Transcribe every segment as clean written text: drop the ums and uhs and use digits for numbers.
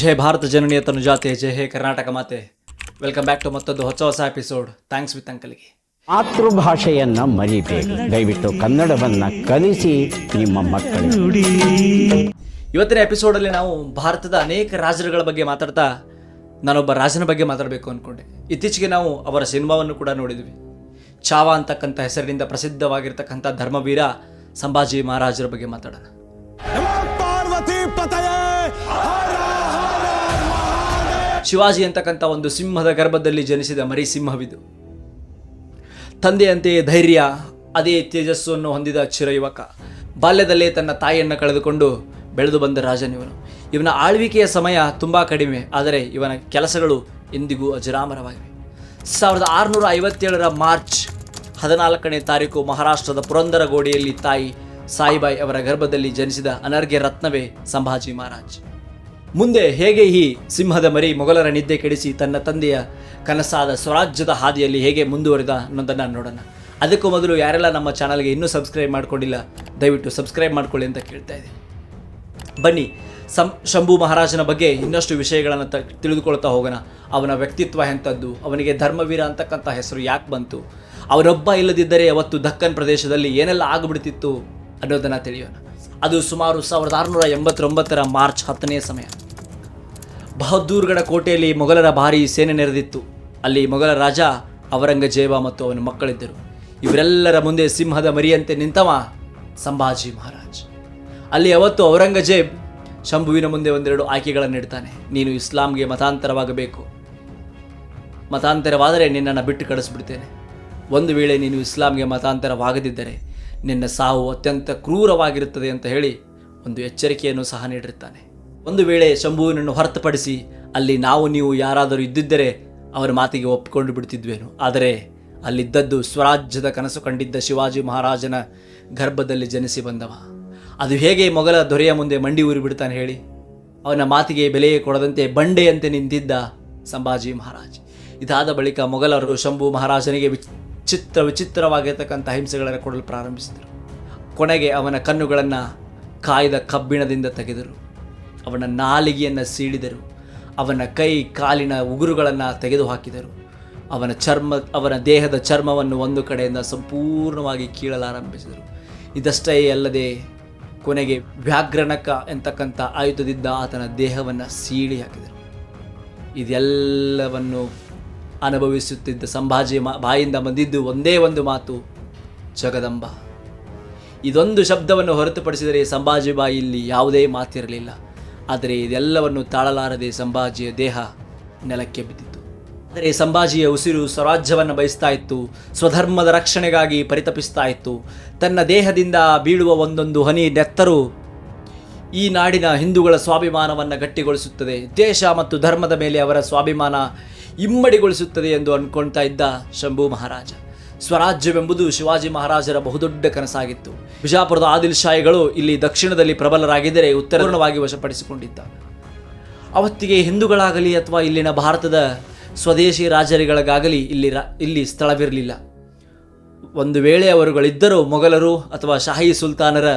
ಜೈ ಭಾರತ ಜನನೀಯ ತನುಜಾತೆ, ಜೈ ಹೇ ಕರ್ನಾಟಕ ಮಾತೆ. Welcome back to ಮತ್ತೊಂದು ಹೊಸ ಎಪಿಸೋಡ್ ಥ್ಯಾಂಕ್ಸ್ ವಿತ್ ಅಂಕಲ್ಗೆ. ಮಾತೃಭಾಷೆಯನ್ನು ಮರಿಬೇಕು. ದಯವಿಟ್ಟು ಕನ್ನಡವನ್ನು ಕಲಿಸಿ ನಿಮ್ಮ ಮಕ್ಕಳು. ಇವತ್ತಿನ ಎಪಿಸೋಡಲ್ಲಿ ನಾವು ಭಾರತದ ಅನೇಕ ರಾಜರುಗಳ ಬಗ್ಗೆ ಮಾತಾಡ್ತಾ ನಾನೊಬ್ಬ ರಾಜನ ಬಗ್ಗೆ ಮಾತಾಡಬೇಕು ಅಂದ್ಕೊಂಡೆ. ಇತ್ತೀಚೆಗೆ ನಾವು ಅವರ ಸಿನಿಮಾವನ್ನು ಕೂಡ ನೋಡಿದ್ವಿ. ಚಾವ ಅಂತಕ್ಕಂಥ ಹೆಸರಿನಿಂದ ಪ್ರಸಿದ್ಧವಾಗಿರ್ತಕ್ಕಂಥ ಧರ್ಮವೀರ ಸಂಭಾಜಿ ಮಹಾರಾಜರ ಬಗ್ಗೆ ಮಾತಾಡೋಣ. ಶಿವಾಜಿ ಅಂತಕ್ಕಂಥ ಒಂದು ಸಿಂಹದ ಗರ್ಭದಲ್ಲಿ ಜನಿಸಿದ ಮರಿ ಸಿಂಹವಿದು. ತಂದೆಯಂತೆಯೇ ಧೈರ್ಯ, ಅದೇ ತೇಜಸ್ಸನ್ನು ಹೊಂದಿದ ಚಿರಯುವಕ. ಬಾಲ್ಯದಲ್ಲೇ ತನ್ನ ತಾಯಿಯನ್ನು ಕಳೆದುಕೊಂಡು ಬೆಳೆದು ಬಂದ ರಾಜನಿವನು. ಇವನ ಆಳ್ವಿಕೆಯ ಸಮಯ ತುಂಬ ಕಡಿಮೆ, ಆದರೆ ಇವನ ಕೆಲಸಗಳು ಎಂದಿಗೂ ಅಜರಾಮರವಾಗಿವೆ. 1657 ಮಾರ್ಚ್ 14ನೇ ತಾರೀಕು ಮಹಾರಾಷ್ಟ್ರದ ಪುರಂದರ ಗೋಡೆಯಲ್ಲಿ ತಾಯಿ ಸಾಯಿಬಾಯಿ ಅವರ ಗರ್ಭದಲ್ಲಿ ಜನಿಸಿದ ಅನರ್ಘ್ಯ ರತ್ನವೇ ಸಂಭಾಜಿ ಮಹಾರಾಜ್. ಮುಂದೆ ಹೇಗೆ ಈ ಸಿಂಹದ ಮರಿ ಮೊಘಲರ ನಿದ್ದೆ ಕೆಡಿಸಿ ತನ್ನ ತಂದೆಯ ಕನಸಾದ ಸ್ವರಾಜ್ಯದ ಹಾದಿಯಲ್ಲಿ ಹೇಗೆ ಮುಂದುವರಿದ ಅನ್ನೋದನ್ನು ನೋಡೋಣ. ಅದಕ್ಕೂ ಮೊದಲು ಯಾರೆಲ್ಲ ನಮ್ಮ ಚಾನಲ್ಗೆ ಇನ್ನೂ ಸಬ್ಸ್ಕ್ರೈಬ್ ಮಾಡ್ಕೊಂಡಿಲ್ಲ, ದಯವಿಟ್ಟು ಸಬ್ಸ್ಕ್ರೈಬ್ ಮಾಡ್ಕೊಳ್ಳಿ ಅಂತ ಕೇಳ್ತಾ ಇದ್ದೀನಿ. ಬನ್ನಿ, ಶಂಭು ಮಹಾರಾಜನ ಬಗ್ಗೆ ಇನ್ನಷ್ಟು ವಿಷಯಗಳನ್ನು ತಿಳಿದುಕೊಳ್ತಾ ಹೋಗೋಣ. ಅವನ ವ್ಯಕ್ತಿತ್ವ ಎಂಥದ್ದು, ಅವನಿಗೆ ಧರ್ಮವೀರ ಅಂತಕ್ಕಂಥ ಹೆಸರು ಯಾಕೆ ಬಂತು, ಅವನೊಬ್ಬ ಇಲ್ಲದಿದ್ದರೆ ಅವತ್ತು ದಕ್ಕನ್ ಪ್ರದೇಶದಲ್ಲಿ ಏನೆಲ್ಲ ಆಗಿಬಿಡ್ತಿತ್ತು ಅನ್ನೋದನ್ನು ತಿಳಿಯೋಣ. ಅದು ಸುಮಾರು 1689 ಮಾರ್ಚ್ 10ನೇ ಸಮಯ. ಬಹದ್ದೂರ್ಗಢ ಕೋಟೆಯಲ್ಲಿ ಮೊಘಲರ ಭಾರೀ ಸೇನೆ ನೆರೆದಿತ್ತು. ಅಲ್ಲಿ ಮೊಘಲ ರಾಜ ಔರಂಗಜೇಬ ಮತ್ತು ಅವನ ಮಕ್ಕಳಿದ್ದರು. ಇವರೆಲ್ಲರ ಮುಂದೆ ಸಿಂಹದ ಮರಿಯಂತೆ ನಿಂತವ ಸಂಭಾಜಿ ಮಹಾರಾಜ್. ಅಲ್ಲಿ ಅವತ್ತು ಔರಂಗಜೇಬ್ ಶಂಭುವಿನ ಮುಂದೆ ಒಂದೆರಡು ಆಯ್ಕೆಗಳನ್ನು ನೀಡ್ತಾನೆ. ನೀನು ಇಸ್ಲಾಂಗೆ ಮತಾಂತರವಾಗಬೇಕು, ಮತಾಂತರವಾದರೆ ನಿನ್ನನ್ನು ಬಿಟ್ಟು ಕಳಿಸ್ಬಿಡ್ತೇನೆ. ಒಂದು ವೇಳೆ ನೀನು ಇಸ್ಲಾಂಗೆ ಮತಾಂತರವಾಗದಿದ್ದರೆ ನಿನ್ನ ಸಾವು ಅತ್ಯಂತ ಕ್ರೂರವಾಗಿರುತ್ತದೆ ಅಂತ ಹೇಳಿ ಒಂದು ಎಚ್ಚರಿಕೆಯನ್ನು ಸಹ ನೀಡಿರ್ತಾನೆ. ಒಂದು ವೇಳೆ ಶಂಭುವಿನನ್ನು ಹೊರತುಪಡಿಸಿ ಅಲ್ಲಿ ನೀವು ಯಾರಾದರೂ ಇದ್ದಿದ್ದರೆ ಅವರ ಮಾತಿಗೆ ಒಪ್ಪಿಕೊಂಡು ಬಿಡ್ತಿದ್ವೇನು. ಆದರೆ ಅಲ್ಲಿದ್ದದ್ದು ಸ್ವರಾಜ್ಯದ ಕನಸು ಕಂಡಿದ್ದ ಶಿವಾಜಿ ಮಹಾರಾಜನ ಗರ್ಭದಲ್ಲಿ ಜನಿಸಿ ಬಂದವ. ಅದು ಹೇಗೆ ಮೊಘಲ ದೊರೆಯ ಮುಂದೆ ಮಂಡಿ ಊರಿ ಬಿಡ್ತಾನೆ ಹೇಳಿ. ಅವನ ಮಾತಿಗೆ ಬೆಲೆ ಕೊಡದಂತೆ ಬಂಡೆಯಂತೆ ನಿಂತಿದ್ದ ಸಂಭಾಜಿ ಮಹಾರಾಜ್. ಇದಾದ ಬಳಿಕ ಮೊಘಲರು ಶಂಭು ಮಹಾರಾಜನಿಗೆ ವಿಚಿತ್ರವಾಗಿರ್ತಕ್ಕಂಥ ಹಿಂಸೆಗಳನ್ನು ಕೊಡಲು ಪ್ರಾರಂಭಿಸಿದರು. ಕೊನೆಗೆ ಅವನ ಕಣ್ಣುಗಳನ್ನು ಕಾಯ್ದ ಕಬ್ಬಿಣದಿಂದ ತೆಗೆದರು, ಅವನ ನಾಲಿಗೆಯನ್ನು ಸೀಳಿದರು, ಅವನ ಕೈ ಕಾಲಿನ ಉಗುರುಗಳನ್ನು ತೆಗೆದುಹಾಕಿದರು, ಅವನ ದೇಹದ ಚರ್ಮವನ್ನು ಒಂದು ಕಡೆಯಿಂದ ಸಂಪೂರ್ಣವಾಗಿ ಕೀಳಲಾರಂಭಿಸಿದರು. ಇದಷ್ಟೇ ಅಲ್ಲದೆ ಕೊನೆಗೆ ವ್ಯಾಘ್ರನಕ ಎಂತಕ್ಕಂಥ ಆಯುಧದಿಂದ ಆತನ ದೇಹವನ್ನು ಸೀಳಿ ಹಾಕಿದರು. ಇದೆಲ್ಲವನ್ನು ಅನುಭವಿಸುತ್ತಿದ್ದ ಸಂಭಾಜಿ ಬಾಯಿಂದ ಬಂದಿದ್ದು ಒಂದೇ ಒಂದು ಮಾತು, ಜಗದಂಬ. ಇದೊಂದು ಶಬ್ದವನ್ನು ಹೊರತುಪಡಿಸಿದರೆ ಸಂಭಾಜಿ ಬಾಯಿಯಲ್ಲಿ ಯಾವುದೇ ಮಾತಿರಲಿಲ್ಲ. ಆದರೆ ಇದೆಲ್ಲವನ್ನು ತಾಳಲಾರದೆ ಸಂಭಾಜಿಯ ದೇಹ ನೆಲಕ್ಕೆ ಬಿದ್ದಿತ್ತು. ಆದರೆ ಸಂಭಾಜಿಯ ಉಸಿರು ಸ್ವರಾಜ್ಯವನ್ನು ಬಯಸ್ತಾ ಇತ್ತು, ಸ್ವಧರ್ಮದ ರಕ್ಷಣೆಗಾಗಿ ಪರಿತಪಿಸ್ತಾ ಇತ್ತು. ತನ್ನ ದೇಹದಿಂದ ಬೀಳುವ ಒಂದೊಂದು ಹನಿ ನೆತ್ತರು ಈ ನಾಡಿನ ಹಿಂದೂಗಳ ಸ್ವಾಭಿಮಾನವನ್ನು ಗಟ್ಟಿಗೊಳಿಸುತ್ತದೆ, ದೇಶ ಮತ್ತು ಧರ್ಮದ ಮೇಲೆ ಅವರ ಸ್ವಾಭಿಮಾನ ಇಮ್ಮಡಿಗೊಳಿಸುತ್ತದೆ ಎಂದು ಅಂದ್ಕೊಳ್ತಾ ಇದ್ದ ಶಂಭು ಮಹಾರಾಜ. ಸ್ವರಾಜ್ಯವೆಂಬುದು ಶಿವಾಜಿ ಮಹಾರಾಜರ ಬಹುದೊಡ್ಡ ಕನಸಾಗಿತ್ತು. ಬಿಜಾಪುರದ ಆದಿಲ್ ಶಾಹಿಗಳು ಇಲ್ಲಿ ದಕ್ಷಿಣದಲ್ಲಿ ಪ್ರಬಲರಾಗಿದ್ದರೆ ಉತ್ತರವಾಗಿ ವಶಪಡಿಸಿಕೊಂಡಿದ್ದ. ಅವತ್ತಿಗೆ ಹಿಂದೂಗಳಾಗಲಿ ಅಥವಾ ಇಲ್ಲಿನ ಭಾರತದ ಸ್ವದೇಶಿ ರಾಜರಿಗಳಿಗಾಗಲಿ ಇಲ್ಲಿ ಸ್ಥಳವಿರಲಿಲ್ಲ. ಒಂದು ವೇಳೆ ಅವರುಗಳಿದ್ದರೂ ಮೊಘಲರು ಅಥವಾ ಶಾಹಿ ಸುಲ್ತಾನರ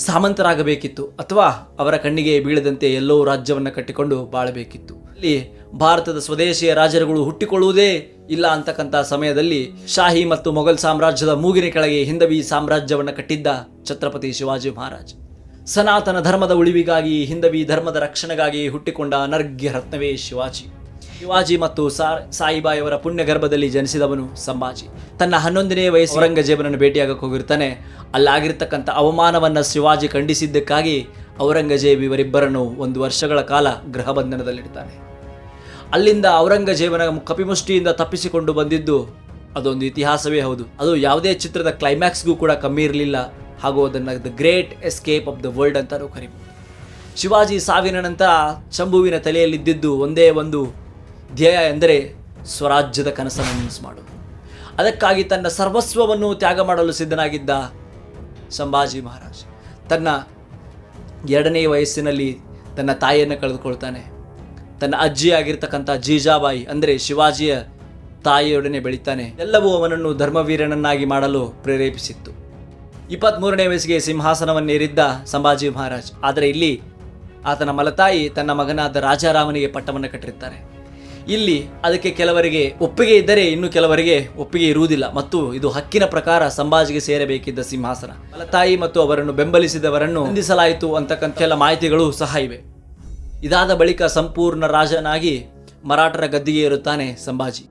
ಸಾಮಂತರಾಗಬೇಕಿತ್ತು, ಅಥವಾ ಅವರ ಕಣ್ಣಿಗೆ ಬೀಳದಂತೆ ಎಲ್ಲೋ ರಾಜ್ಯವನ್ನು ಕಟ್ಟಿಕೊಂಡು ಬಾಳಬೇಕಿತ್ತು. ಇಲ್ಲಿ ಭಾರತದ ಸ್ವದೇಶಿಯ ರಾಜರುಗಳು ಹುಟ್ಟಿಕೊಳ್ಳುವುದೇ ಇಲ್ಲ ಅಂತಕ್ಕಂಥ ಸಮಯದಲ್ಲಿ ಶಾಹಿ ಮತ್ತು ಮೊಘಲ್ ಸಾಮ್ರಾಜ್ಯದ ಮೂಗಿನ ಕೆಳಗೆ ಹಿಂದವಿ ಸಾಮ್ರಾಜ್ಯವನ್ನು ಕಟ್ಟಿದ್ದ ಛತ್ರಪತಿ ಶಿವಾಜಿ ಮಹಾರಾಜ್. ಸನಾತನ ಧರ್ಮದ ಉಳಿವಿಗಾಗಿ, ಹಿಂದವಿ ಧರ್ಮದ ರಕ್ಷಣೆಗಾಗಿ ಹುಟ್ಟಿಕೊಂಡ ಅನರ್ಘ್ಯ ರತ್ನವೇ ಶಿವಾಜಿ ಮತ್ತು ಸಾಯಿಬಾಯಿ ಅವರ ಪುಣ್ಯ ಗರ್ಭದಲ್ಲಿ ಜನಿಸಿದವನು ಸಂಭಾಜಿ. ತನ್ನ 11ನೇ ವಯಸ್ಸು ಔರಂಗಜೇಬನನ್ನು ಭೇಟಿಯಾಗಕ್ಕೆ ಹೋಗಿರ್ತಾನೆ. ಅಲ್ಲಾಗಿರ್ತಕ್ಕಂಥ ಅವಮಾನವನ್ನು ಶಿವಾಜಿ ಖಂಡಿಸಿದ್ದಕ್ಕಾಗಿ ಔರಂಗಜೇಬ್ ಇವರಿಬ್ಬರನ್ನು 1 ವರ್ಷಗಳ ಕಾಲ ಗೃಹ ಬಂಧನದಲ್ಲಿಡ್ತಾನೆ. ಅಲ್ಲಿಂದ ಔರಂಗಜೇಬನ ಕಪಿಮುಷ್ಟಿಯಿಂದ ತಪ್ಪಿಸಿಕೊಂಡು ಬಂದಿದ್ದು ಅದೊಂದು ಇತಿಹಾಸವೇ ಹೌದು. ಅದು ಯಾವುದೇ ಚಿತ್ರದ ಕ್ಲೈಮ್ಯಾಕ್ಸ್ಗೂ ಕೂಡ ಕಮ್ಮಿ ಇರಲಿಲ್ಲ. ಹಾಗೂ ಅದನ್ನು the great escape of the world ಅಂತಲೂ ಕರೀಬಹುದು. ಶಿವಾಜಿ ಸಾವಿನ ನಂತರ ಶಂಭುವಿನ ತಲೆಯಲ್ಲಿದ್ದಿದ್ದು ಒಂದೇ ಒಂದು ಧ್ಯೇಯ, ಎಂದರೆ ಸ್ವರಾಜ್ಯದ ಕನಸನ್ನು ನನಸು ಮಾಡುವುದು. ಅದಕ್ಕಾಗಿ ತನ್ನ ಸರ್ವಸ್ವವನ್ನು ತ್ಯಾಗ ಮಾಡಲು ಸಿದ್ಧನಾಗಿದ್ದ ಸಂಭಾಜಿ ಮಹಾರಾಜ್ ತನ್ನ 2ನೇ ವಯಸ್ಸಿನಲ್ಲಿ ತನ್ನ ತಾಯಿಯನ್ನು ಕಳೆದುಕೊಳ್ತಾನೆ. ತನ್ನ ಅಜ್ಜಿಯಾಗಿರ್ತಕ್ಕಂಥ ಜೀಜಾಬಾಯಿ ಅಂದರೆ ಶಿವಾಜಿಯ ತಾಯಿಯೊಡನೆ ಬೆಳೀತಾನೆ. ಎಲ್ಲವೂ ಅವನನ್ನು ಧರ್ಮವೀರನನ್ನಾಗಿ ಮಾಡಲು ಪ್ರೇರೇಪಿಸಿತ್ತು. 23ನೇ ವಯಸ್ಸಿಗೆ ಸಿಂಹಾಸನವನ್ನೇರಿದ್ದ ಸಂಭಾಜಿ ಮಹಾರಾಜ್. ಆದರೆ ಇಲ್ಲಿ ಆತನ ಮಲತಾಯಿ ತನ್ನ ಮಗನಾದ ರಾಜಾರಾಮನಿಗೆ ಪಟ್ಟವನ್ನು ಕಟ್ಟಿರ್ತಾರೆ. ಇಲ್ಲಿ ಅದಕ್ಕೆ ಕೆಲವರಿಗೆ ಒಪ್ಪಿಗೆ ಇದ್ದರೆ ಇನ್ನು ಕೆಲವರಿಗೆ ಒಪ್ಪಿಗೆ ಇರುವುದಿಲ್ಲ ಮತ್ತು ಇದು ಹಕ್ಕಿನ ಪ್ರಕಾರ ಸಂಭಾಜಿಗೆ ಸೇರಬೇಕಿದ್ದ ಸಿಂಹಾಸನ. ಮಲತಾಯಿ ಮತ್ತು ಅವರನ್ನು ಬೆಂಬಲಿಸಿದವರನ್ನು ಬಂಧಿಸಲಾಯಿತು ಅಂತಕ್ಕಂಥ ಕೆಲ ಮಾಹಿತಿಗಳು ಸಹ ಇವೆ. ಇದಾದ ಬಳಿಕ ಸಂಪೂರ್ಣ ರಾಜನಾಗಿ ಮರಾಠರ ಗದ್ದಿಗೆ ಏರುತ್ತಾನೆ ಸಂಭಾಜಿ.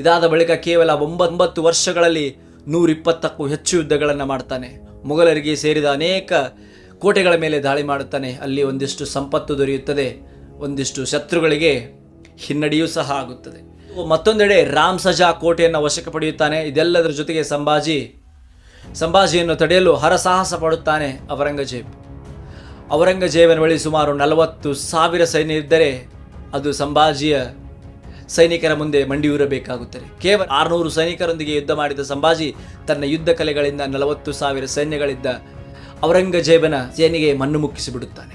ಇದಾದ ಬಳಿಕ ಕೇವಲ 9 ವರ್ಷಗಳಲ್ಲಿ 120ಕ್ಕೂ ಹೆಚ್ಚು ಯುದ್ಧಗಳನ್ನು ಮಾಡ್ತಾನೆ. ಮೊಘಲರಿಗೆ ಸೇರಿದ ಅನೇಕ ಕೋಟೆಗಳ ಮೇಲೆ ದಾಳಿ ಮಾಡುತ್ತಾನೆ. ಅಲ್ಲಿ ಒಂದಿಷ್ಟು ಸಂಪತ್ತು ದೊರೆಯುತ್ತದೆ, ಒಂದಿಷ್ಟು ಶತ್ರುಗಳಿಗೆ ಹಿನ್ನಡೆಯೂ ಸಹ ಆಗುತ್ತದೆ. ಮತ್ತೊಂದೆಡೆ ರಾಮ್ ಸಜಾ ಕೋಟೆಯನ್ನು ವಶಕ್ಕೆ ಪಡೆಯುತ್ತಾನೆ. ಇದೆಲ್ಲದರ ಜೊತೆಗೆ ಸಂಭಾಜಿಯನ್ನು ತಡೆಯಲು ಹರಸಾಹಸ ಪಡುತ್ತಾನೆ ಔರಂಗಜೇಬನ ಬಳಿ ಸುಮಾರು 40,000 ಸೈನ್ಯ ಇದ್ದರೆ ಅದು ಸಂಭಾಜಿಯ ಸೈನಿಕರ ಮುಂದೆ ಮಂಡಿಯೂರಬೇಕಾಗುತ್ತದೆ. ಕೇವಲ 600 ಸೈನಿಕರೊಂದಿಗೆ ಯುದ್ಧ ಮಾಡಿದ ಸಂಭಾಜಿ ತನ್ನ ಯುದ್ಧ ಕಲೆಗಳಿಂದ 40,000 ಸೈನ್ಯಗಳಿದ್ದ ಔರಂಗಜೇಬನ ಸೇನೆಗೆ ಮಣ್ಣು ಮುಕ್ಕಿಸಿಬಿಡುತ್ತಾನೆ.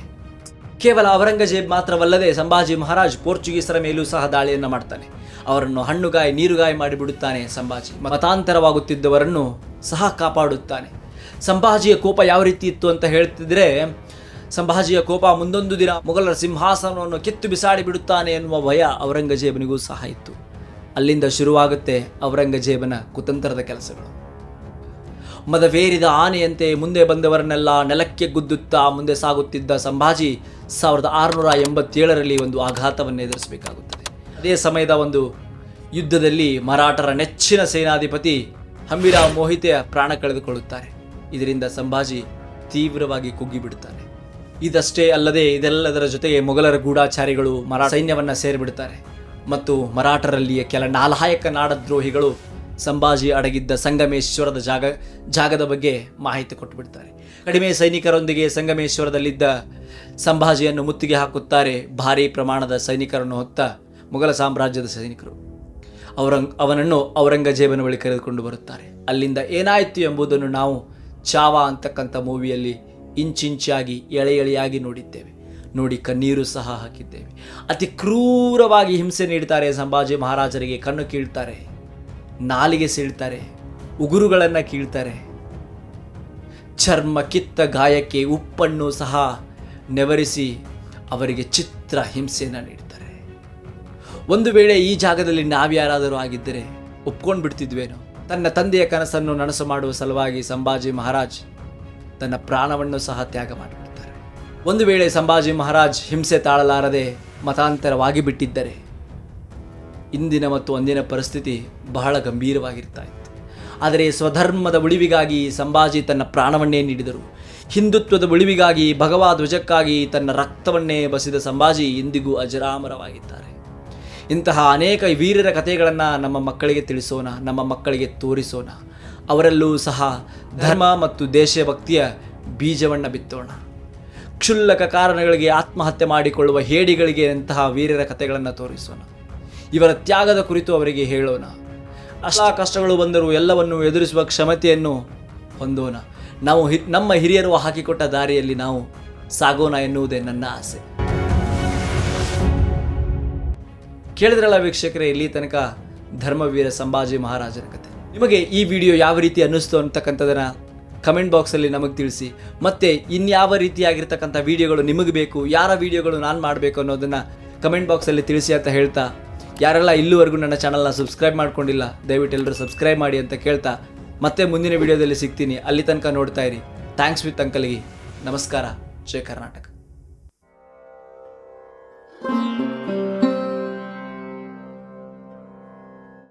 ಕೇವಲ ಔರಂಗಜೇಬ್ ಮಾತ್ರವಲ್ಲದೆ ಸಂಭಾಜಿ ಮಹಾರಾಜ್ ಪೋರ್ಚುಗೀಸರ ಮೇಲೂ ಸಹ ದಾಳಿಯನ್ನು ಮಾಡ್ತಾನೆ. ಅವರನ್ನು ಹಣ್ಣುಗಾಯಿ ನೀರುಗಾಯಿ ಮಾಡಿಬಿಡುತ್ತಾನೆ. ಸಂಭಾಜಿ ಮತಾಂತರವಾಗುತ್ತಿದ್ದವರನ್ನು ಸಹ ಕಾಪಾಡುತ್ತಾನೆ. ಸಂಭಾಜಿಯ ಕೋಪ ಯಾವ ರೀತಿ ಇತ್ತು ಅಂತ ಹೇಳ್ತಿದ್ರೆ, ಸಂಭಾಜಿಯ ಕೋಪ ಮುಂದೊಂದು ದಿನ ಮೊಘಲರ ಸಿಂಹಾಸನವನ್ನು ಕಿತ್ತು ಬಿಸಾಡಿ ಬಿಡುತ್ತಾನೆ ಎನ್ನುವ ಭಯ ಔರಂಗಜೇಬನಿಗೂ ಸಹ ಇತ್ತು. ಅಲ್ಲಿಂದ ಶುರುವಾಗುತ್ತೆ ಔರಂಗಜೇಬನ ಕುತಂತ್ರದ ಕೆಲಸಗಳು. ಮದವೇರಿದ ಆನೆಯಂತೆ ಮುಂದೆ ಬಂದವರನ್ನೆಲ್ಲ ನೆಲಕ್ಕೆ ಗುದ್ದುತ್ತಾ ಮುಂದೆ ಸಾಗುತ್ತಿದ್ದ ಸಂಭಾಜಿ 1687ರಲ್ಲಿ ಒಂದು ಆಘಾತವನ್ನು ಎದುರಿಸಬೇಕಾಗುತ್ತದೆ. ಅದೇ ಸಮಯದ ಒಂದು ಯುದ್ಧದಲ್ಲಿ ಮರಾಠರ ನೆಚ್ಚಿನ ಸೇನಾಧಿಪತಿ ಹಂಬಿರಾವ್ ಮೋಹಿತೆಯ ಪ್ರಾಣ ಕಳೆದುಕೊಳ್ಳುತ್ತಾರೆ. ಇದರಿಂದ ಸಂಭಾಜಿ ತೀವ್ರವಾಗಿ ಕುಗ್ಗಿಬಿಡುತ್ತಾನೆ. ಇದಷ್ಟೇ ಅಲ್ಲದೆ ಇದೆಲ್ಲದರ ಜೊತೆಗೆ ಮೊಘಲರ ಗೂಢಾಚಾರಿಗಳು ಮರಾಠ ಸೈನ್ಯವನ್ನು ಸೇರಿಬಿಡುತ್ತಾರೆ ಮತ್ತು ಮರಾಠರಲ್ಲಿಯ ಕೆಲ ನಾಲಾಯಕ ನಾಡದ್ರೋಹಿಗಳು ಸಂಭಾಜಿ ಅಡಗಿದ್ದ ಸಂಗಮೇಶ್ವರದ ಜಾಗದ ಬಗ್ಗೆ ಮಾಹಿತಿ ಕೊಟ್ಟುಬಿಡ್ತಾರೆ. ಕಡಿಮೆ ಸೈನಿಕರೊಂದಿಗೆ ಸಂಗಮೇಶ್ವರದಲ್ಲಿದ್ದ ಸಂಭಾಜಿಯನ್ನು ಮುತ್ತಿಗೆ ಹಾಕುತ್ತಾರೆ. ಭಾರೀ ಪ್ರಮಾಣದ ಸೈನಿಕರನ್ನು ಹೊತ್ತ ಮೊಘಲ ಸಾಮ್ರಾಜ್ಯದ ಸೈನಿಕರು ಅವನನ್ನು ಔರಂಗಜೇಬನ ಬಳಿ ಕರೆದುಕೊಂಡು ಬರುತ್ತಾರೆ. ಅಲ್ಲಿಂದ ಏನಾಯಿತು ಎಂಬುದನ್ನು ನಾವು ಚಾವಾ ಅಂತಕ್ಕಂಥ ಮೂವಿಯಲ್ಲಿ ಇಂಚಿಂಚಾಗಿ ಎಳೆಯಾಗಿ ನೋಡಿದ್ದೇವೆ, ನೋಡಿ ಕಣ್ಣೀರು ಸಹ ಹಾಕಿದ್ದೇವೆ. ಅತಿ ಕ್ರೂರವಾಗಿ ಹಿಂಸೆ ನೀಡ್ತಾರೆ ಸಂಭಾಜಿ ಮಹಾರಾಜರಿಗೆ. ಕಣ್ಣು ಕೀಳ್ತಾರೆ, ನಾಲಿಗೆ ಸೀಳ್ತಾರೆ, ಉಗುರುಗಳನ್ನು ಕೀಳ್ತಾರೆ, ಚರ್ಮ ಕಿತ್ತ ಗಾಯಕ್ಕೆ ಉಪ್ಪನ್ನು ಸಹ ನೆವರಿಸಿ ಅವರಿಗೆ ಚಿತ್ರ ಹಿಂಸೆಯನ್ನು ನೀಡ್ತಾರೆ. ಒಂದು ವೇಳೆ ಈ ಜಾಗದಲ್ಲಿ ನಾವ್ಯಾರಾದರೂ ಆಗಿದ್ದರೆ ಒಪ್ಕೊಂಡು ಬಿಡ್ತಿದ್ವೇನೋ. ತನ್ನ ತಂದೆಯ ಕನಸನ್ನು ನನಸು ಮಾಡುವ ಸಲುವಾಗಿ ಸಂಭಾಜಿ ಮಹಾರಾಜ್ ತನ್ನ ಪ್ರಾಣವನ್ನು ಸಹ ತ್ಯಾಗ ಮಾಡಿಬಿಡ್ತಾರೆ. ಒಂದು ವೇಳೆ ಸಂಭಾಜಿ ಮಹಾರಾಜ್ ಹಿಂಸೆ ತಾಳಲಾರದೆ ಮತಾಂತರವಾಗಿ ಬಿಟ್ಟಿದ್ದರೆ ಇಂದಿನ ಮತ್ತು ಅಂದಿನ ಪರಿಸ್ಥಿತಿ ಬಹಳ ಗಂಭೀರವಾಗಿರ್ತಾ ಇತ್ತು. ಆದರೆ ಸ್ವಧರ್ಮದ ಉಳಿವಿಗಾಗಿ ಸಂಭಾಜಿ ತನ್ನ ಪ್ರಾಣವನ್ನೇ ನೀಡಿದರು. ಹಿಂದುತ್ವದ ಉಳಿವಿಗಾಗಿ, ಭಗವಾ ಧ್ವಜಕ್ಕಾಗಿ ತನ್ನ ರಕ್ತವನ್ನೇ ಬಸಿದ ಸಂಭಾಜಿ ಇಂದಿಗೂ ಅಜರಾಮರವಾಗಿದ್ದಾರೆ. ಇಂತಹ ಅನೇಕ ವೀರರ ಕಥೆಗಳನ್ನು ನಮ್ಮ ಮಕ್ಕಳಿಗೆ ತಿಳಿಸೋಣ, ನಮ್ಮ ಮಕ್ಕಳಿಗೆ ತೋರಿಸೋಣ. ಅವರಲ್ಲೂ ಸಹ ಧರ್ಮ ಮತ್ತು ದೇಶಭಕ್ತಿಯ ಬೀಜವನ್ನು ಬಿತ್ತೋಣ. ಕ್ಷುಲ್ಲಕ ಕಾರಣಗಳಿಗೆ ಆತ್ಮಹತ್ಯೆ ಮಾಡಿಕೊಳ್ಳುವ ಹೇಡಿಗಳಿಗೆ ಇಂತಹ ವೀರರ ಕಥೆಗಳನ್ನು ತೋರಿಸೋಣ. ಇವರ ತ್ಯಾಗದ ಕುರಿತು ಅವರಿಗೆ ಹೇಳೋಣ. ಅಷ್ಟಾ ಕಷ್ಟಗಳು ಬಂದರೂ ಎಲ್ಲವನ್ನು ಎದುರಿಸುವ ಕ್ಷಮತೆಯನ್ನು ಹೊಂದೋಣ. ನಾವು ನಮ್ಮ ಹಿರಿಯರು ಹಾಕಿಕೊಟ್ಟ ದಾರಿಯಲ್ಲಿ ನಾವು ಸಾಗೋಣ ಎನ್ನುವುದೇ ನನ್ನ ಆಸೆ. ಕೇಳಿದ್ರಲ್ಲ ವೀಕ್ಷಕರೇ, ಇಲ್ಲಿ ತನಕ ಧರ್ಮವೀರ ಸಂಭಾಜಿ ಮಹಾರಾಜನ ಕಥೆ. ನಿಮಗೆ ಈ ವಿಡಿಯೋ ಯಾವ ರೀತಿ ಅನ್ನಿಸ್ತು ಅಂತಕ್ಕಂಥದ್ದನ್ನು ಕಮೆಂಟ್ ಬಾಕ್ಸಲ್ಲಿ ನಮಗೆ ತಿಳಿಸಿ. ಮತ್ತು ಇನ್ಯಾವ ರೀತಿಯಾಗಿರ್ತಕ್ಕಂಥ ವಿಡಿಯೋಗಳು ನಿಮಗೆ ಬೇಕು, ಯಾರ ವಿಡಿಯೋಗಳು ನಾನು ಮಾಡಬೇಕು ಅನ್ನೋದನ್ನು ಕಮೆಂಟ್ ಬಾಕ್ಸಲ್ಲಿ ತಿಳಿಸಿ ಅಂತ ಹೇಳ್ತಾ, ಯಾರೆಲ್ಲ ಇಲ್ಲಿವರೆಗೂ ನನ್ನ ಚಾನಲ್ನ ಸಬ್ಸ್ಕ್ರೈಬ್ ಮಾಡ್ಕೊಂಡಿಲ್ಲ ದಯವಿಟ್ಟು ಎಲ್ಲರೂ ಸಬ್ಸ್ಕ್ರೈಬ್ ಮಾಡಿ ಅಂತ ಕೇಳ್ತಾ, ಮತ್ತೆ ಮುಂದಿನ ವಿಡಿಯೋದಲ್ಲಿ ಸಿಗ್ತೀನಿ. ಅಲ್ಲಿ ತನಕ ನೋಡ್ತಾ ಇರಿ. ಥ್ಯಾಂಕ್ಸ್ ವಿತ್ ಅಂಕಲ್ಗೆ. ನಮಸ್ಕಾರ. ಜೈ ಕರ್ನಾಟಕ.